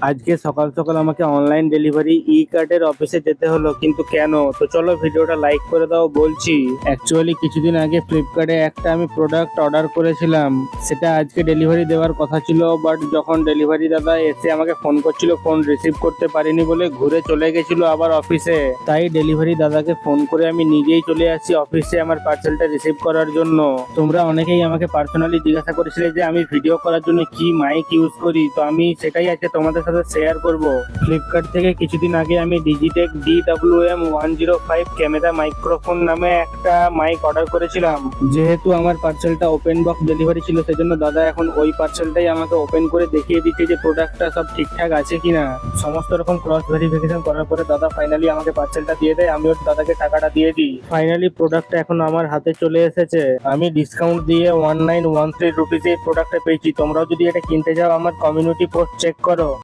আজকে সকাল সকাল আমাকে অনলাইন ডেলিভারি ই কার্ডের অফিসে যেতে হলো, কিন্তু কেন? তো চলো ভিডিওটা লাইক করে দাও বলছি। অ্যাকচুয়ালি কিছুদিন আগে ফ্লিপকার্টে একটা আমি প্রোডাক্ট অর্ডার করেছিলাম, সেটা আজকে ডেলিভারি দেওয়ার কথা ছিল, বাট যখন ডেলিভারি দাদা এসে আমাকে ফোন করছিল, ফোন রিসিভ করতে পারিনি বলে ঘুরে চলে গেছিল আবার অফিসে। তাই ডেলিভারি দাদাকে ফোন করে আমি নিজেই চলে আসি অফিসে আমার পার্সেলটা রিসিভ করার জন্য। তোমরা অনেকেই আমাকে পার্সোনালি জিজ্ঞাসা করেছিলে যে আমি ভিডিও করার জন্য কি মাইক ইউজ করি, তো আমি সেটাই আজকে তোমাদের সাথে শেয়ার করব। ফ্লিপকার্ট থেকে কিছুদিন আগে আমি ডিজিটেক DWM-105 ক্যামেরা মাইক্রোফোন নামে একটা মাইক অর্ডার করেছিলাম। যেহেতু আমার পার্সেলটা ওপেন বক্স ডেলিভারি ছিল, সেজন্য দাদা এখন ওই পার্সেলটাই আমাকে ওপেন করে দেখিয়ে দিচ্ছে যে প্রোডাক্টটা সব ঠিকঠাক আছে কিনা। সমস্ত রকম ক্রস ভেরিফিকেশন করার পরে দাদা ফাইনালি আমাকে পার্সেলটা দিয়ে দেয়, আমিও দাদাকে টাকাটা দিয়ে দিই। ফাইনালি প্রোডাক্টটা এখন আমার হাতে চলে এসেছে। আমি ডিসকাউন্ট দিয়ে 1913 রুপিস এই প্রোডাক্টটা পেয়েছি। তোমরাও যদি এটা কিনতে যাও আমার কমিউনিটি পোস্ট চেক করো।